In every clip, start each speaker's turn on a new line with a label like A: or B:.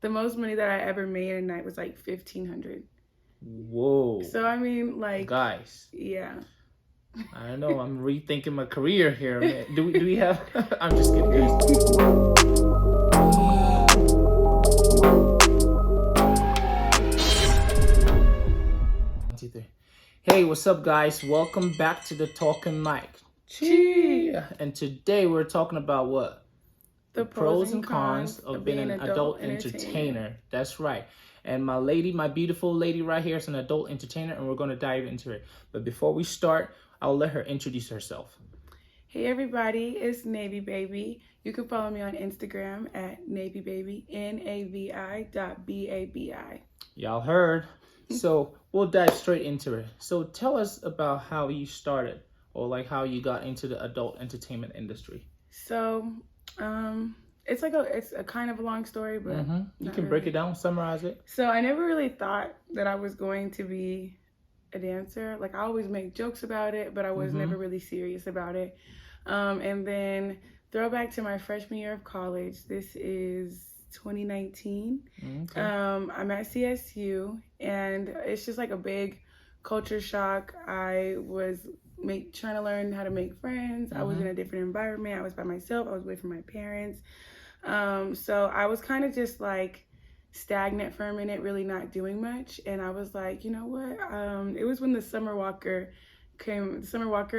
A: the most money that I ever made in a night was like 1,500.
B: Whoa.
A: So I mean, like,
B: guys.
A: Yeah.
B: I don't know. I'm rethinking my career here. Man. Do we have? I'm just kidding, guys. 1, 2, 3. Hey, what's up, guys? Welcome back to the Talking Mic. Cheer! And today we're talking about what?
A: The
B: pros and cons of being an adult entertainer. That's right. And my beautiful lady right here is an adult entertainer, and we're going to dive into it. But before we start, I'll let her introduce herself.
A: Hey everybody, it's Navy Baby. You can follow me on Instagram at Navy Baby, NAVI.BABI.
B: Y'all heard. So we'll dive straight into it. So tell us about how you started, or like how you got into the adult entertainment industry.
A: So, it's a kind of a long story, but
B: you can break it down, summarize it.
A: So I never really thought that I was going to be a dancer. Like, I always make jokes about it, but I was never really serious about it. And then throwback to my freshman year of college. This is 2019.
B: Okay.
A: I'm at CSU, and it's just like a big culture shock. I was trying to learn how to make friends. I was in a different environment. I was by myself. I was away from my parents. So I was kind of just like stagnant for a minute, really not doing much. And I was like, you know what? It was when the Summer Walker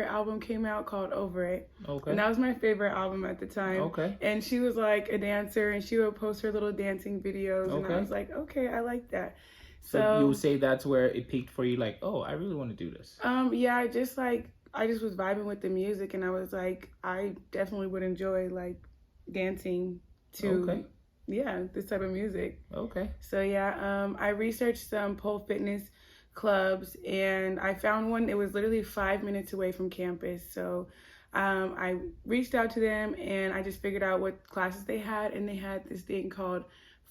A: album came out, called Over It.
B: Okay.
A: And that was my favorite album at the time.
B: Okay.
A: And she was like a dancer, and she would post her little dancing videos.
B: Okay.
A: And I was like, okay, I like that.
B: So you would say that's where it peaked for you, like, oh, I really want to do this.
A: Yeah, I just was vibing with the music, and I was like, I definitely would enjoy like dancing to this type of music.
B: Okay.
A: So yeah, I researched some pole fitness clubs, and I found one. It was literally 5 minutes away from campus. So I reached out to them, and I just figured out what classes they had, and they had this thing called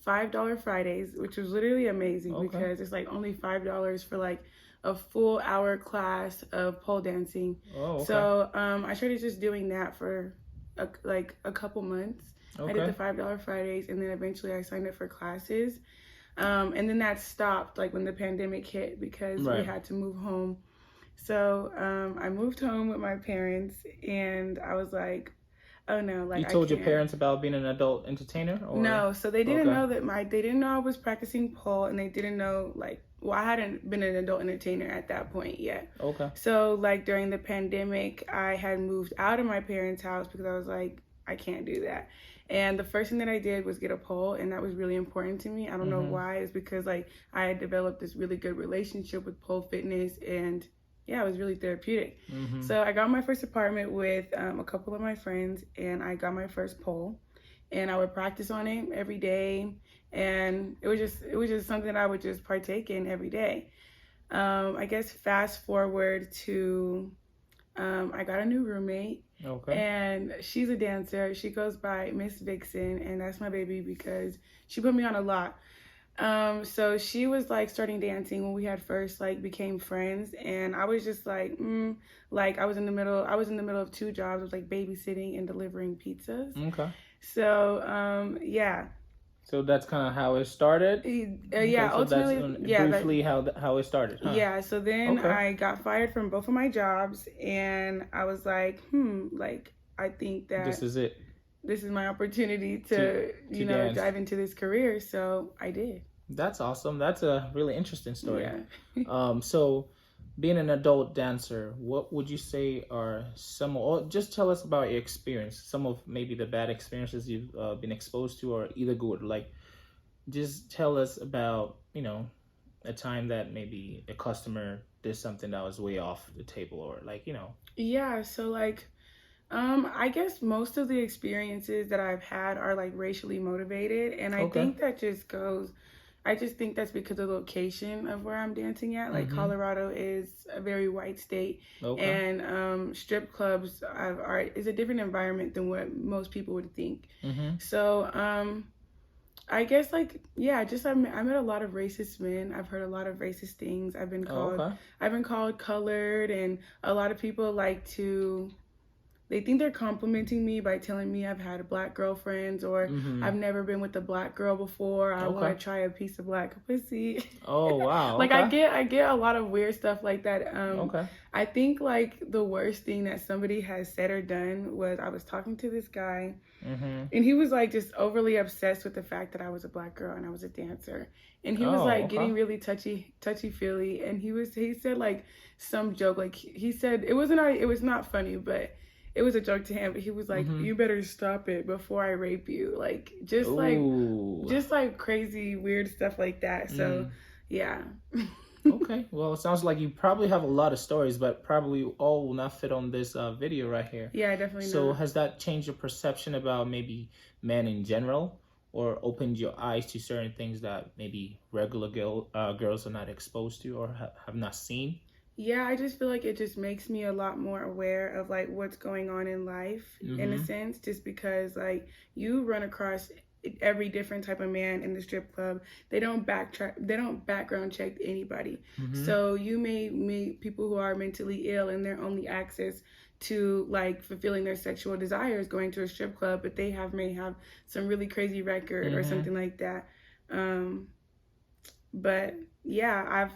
A: $5 Fridays, which was literally amazing because it's like only $5 for like a full hour class of pole dancing.
B: Oh, okay.
A: So I started just doing that for a couple months.
B: Okay.
A: I did the $5 Fridays, and then eventually I signed up for classes. And then that stopped like when the pandemic hit because we had to move home. So I moved home with my parents, and I was like, oh no, like,
B: you told your parents about being an adult entertainer? Or?
A: No, so they didn't know that they didn't know I was practicing pole, and they didn't know I hadn't been an adult entertainer at that point yet.
B: Okay.
A: So like during the pandemic, I had moved out of my parents' house because I was like, I can't do that. And the first thing that I did was get a pole, and that was really important to me. I don't know why. It's because like I had developed this really good relationship with pole fitness, and yeah, it was really therapeutic. So I got my first apartment with a couple of my friends, and I got my first pole, and I would practice on it every day, and it was just something that I would just partake in every day. I guess fast forward to I got a new roommate.
B: Okay.
A: And she's a dancer. She goes by Miss Vixen, and that's my baby because she put me on a lot. So she was like starting dancing when we had first like became friends, and I was just like, like I was in the middle of two jobs. I was like babysitting and delivering pizzas.
B: Okay.
A: So yeah.
B: So that's kind of how it started.
A: Yeah,
B: so
A: ultimately,
B: that's briefly how it started. Huh?
A: Yeah. So then I got fired from both of my jobs, and I was like, like I think that
B: this is it.
A: This is my opportunity to dive into this career. So I did.
B: That's awesome. That's a really interesting story.
A: Yeah.
B: So being an adult dancer, what would you say are or just tell us about your experience, some of maybe the bad experiences you've been exposed to, or either good. Like, just tell us about, a time that maybe a customer did something that was way off the table, or
A: Yeah, so like, I guess most of the experiences that I've had are like racially motivated, and I think that I just think that's because of the location of where I'm dancing at. Like Colorado is a very white state, and strip clubs is a different environment than what most people would think. So I guess I met a lot of racist men. I've heard a lot of racist things. I've been called colored, and a lot of people like to they think they're complimenting me by telling me I've had black girlfriends, or
B: Mm-hmm.
A: I've never been with a black girl before. I want
B: Okay.
A: to try a piece of black pussy.
B: Oh wow.
A: Like
B: Okay.
A: I get a lot of weird stuff like that.
B: Okay.
A: I think like the worst thing that somebody has said or done was, I was talking to this guy,
B: Mm-hmm.
A: and he was like just overly obsessed with the fact that I was a black girl and I was a dancer. And he was
B: Oh,
A: like
B: okay.
A: getting really touchy feely. And he said like some joke, like he said it was not funny, but it was a joke to him. But he was like,
B: Mm-hmm.
A: "You better stop it before I rape you." Like
B: Ooh.
A: just like crazy weird stuff like that. So yeah.
B: Okay. Well, it sounds like you probably have a lot of stories, but probably all will not fit on this video right here.
A: Yeah, definitely
B: So
A: not.
B: has that changed your perception about maybe men in general, or opened your eyes to certain things that maybe regular girls are not exposed to or have not seen?
A: Yeah, I just feel like it just makes me a lot more aware of like what's going on in life, in a
B: Mm-hmm.
A: sense, just because like you run across every different type of man in the strip club. They don't background check anybody.
B: Mm-hmm.
A: So you may meet people who are mentally ill and their only access to like fulfilling their sexual desires going to a strip club, but they may have some really crazy record or
B: Mm-hmm.
A: something like that. But yeah, I've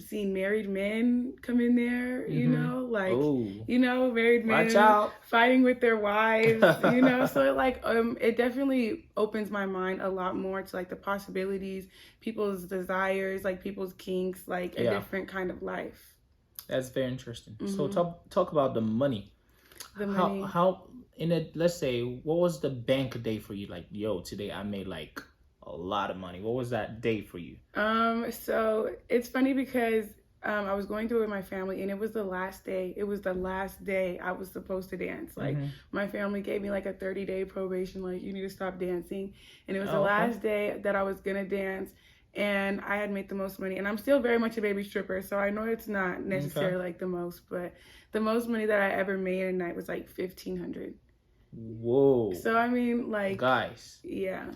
A: seen married men come in there,
B: Mm-hmm.
A: like,
B: Oh,
A: married
B: watch
A: men
B: out.
A: fighting with their wives, so it definitely opens my mind a lot more to like the possibilities, people's desires, like people's kinks, like a
B: Yeah,
A: different kind of life.
B: that's very interesting. So
A: Hmm.
B: talk about the money.
A: The
B: How
A: money.
B: how in a, let's say, what was the bank day for you? Like, yo, today I made like a lot of money. What was that day for you?
A: So it's funny because I was going through it with my family, and it was the last day. It was the last day I was supposed to dance. Like
B: Mm-hmm.
A: my family gave me like a 30-day probation, like you need to stop dancing. And it was the
B: Oh, okay.
A: last day that I was gonna dance, and I had made the most money. And I'm still very much a baby stripper, so I know it's not
B: Okay.
A: necessarily like the most, but the most money that I ever made in a night was like 1,500.
B: Whoa.
A: So I mean, like,
B: Guys,
A: yeah.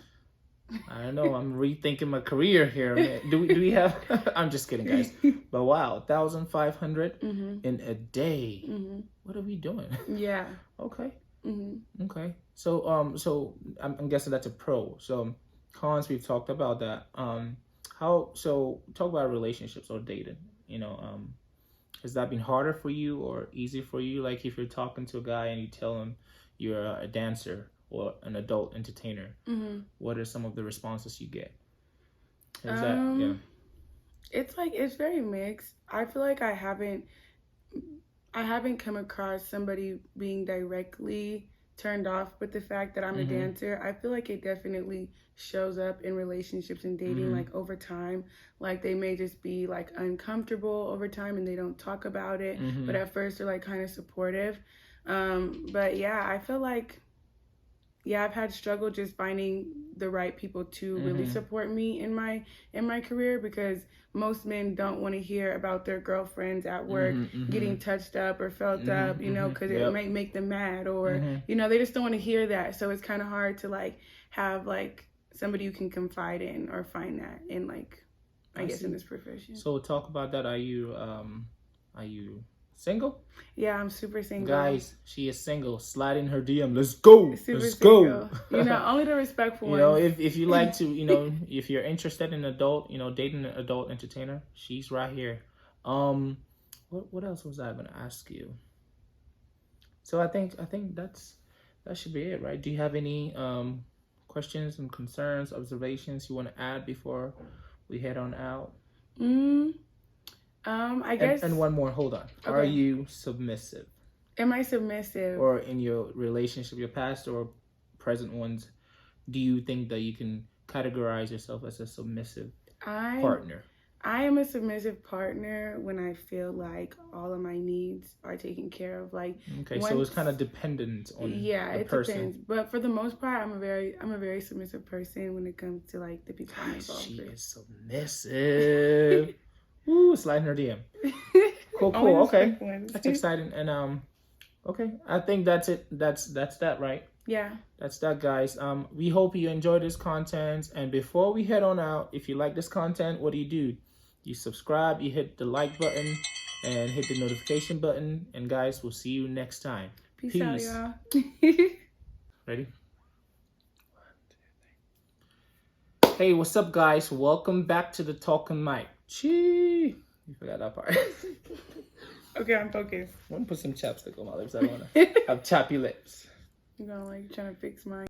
B: I don't know. I'm rethinking my career here, man. Do we have? I'm just kidding, guys. But wow, 1,500
A: Mhm.
B: in a day.
A: Mhm.
B: What are we doing?
A: Yeah.
B: Okay.
A: Mhm.
B: Okay. So I'm guessing that's a pro. So cons, we've talked about that. Talk about relationships or dating. Has that been harder for you or easier for you? Like if you're talking to a guy and you tell him you're a dancer or an adult entertainer,
A: Mhm.
B: what are some of the responses you get? Is that yeah?
A: It's very mixed. I feel like I haven't come across somebody being directly turned off with the fact that I'm a
B: Mm-hmm.
A: dancer. I feel like it definitely shows up in relationships and dating,
B: Mm-hmm.
A: like over time. Like they may just be like uncomfortable over time and they don't talk about it,
B: Mm-hmm.
A: but at first they're like kind of supportive. But yeah, I feel like, yeah, I've had struggle just finding the right people to really
B: Mm-hmm.
A: support me in my career, because most men don't want to hear about their girlfriends at work
B: Mm-hmm.
A: getting touched up or felt up,
B: Mm-hmm. Mm-hmm.
A: because it
B: Yep.
A: might make them mad, or
B: Mm-hmm.
A: they just don't want to hear that. So it's kind of hard to like have like somebody you can confide in or find that in, like, I guess,
B: see.
A: in this profession.
B: So talk about that. Are you single?
A: Yeah, I'm super single.
B: Guys, she is single. Slide in her DM. Let's go.
A: Super
B: Let's
A: single.
B: go.
A: Only the respectful
B: You know,
A: ones.
B: if you like to, if you're interested in adult, dating an adult entertainer, she's right here. What else was I gonna ask you? So I think that should be it, right? Do you have any questions and concerns, observations you want to add before we head on out?
A: I guess.
B: And one more. Hold on.
A: Okay.
B: Are you submissive?
A: Am I submissive?
B: Or in your relationship, your past or present ones, do you think that you can categorize yourself as a submissive partner?
A: I am a submissive partner when I feel like all of my needs are taken care of. Like,
B: okay, so it's kind of dependent on the person.
A: Depends. But for the most part, I'm a very submissive person when it comes to like the people I'm involved
B: She
A: with.
B: is submissive. Woo, slide in her DM. Cool. Okay, that's exciting. And okay, I think that's it. That's that, right?
A: Yeah.
B: That's that, guys. We hope you enjoy this content. And before we head on out, if you like this content, what do? You subscribe, you hit the like button, and hit the notification button. And guys, we'll see you next time.
A: Peace out, y'all.
B: Ready? Hey, what's up, guys? Welcome back to the Talking Mic. Chee. You forgot that part.
A: Okay, I'm focused.
B: I want to put some chapstick on my lips. I don't want to have chappy lips.
A: You know, like trying to fix mine.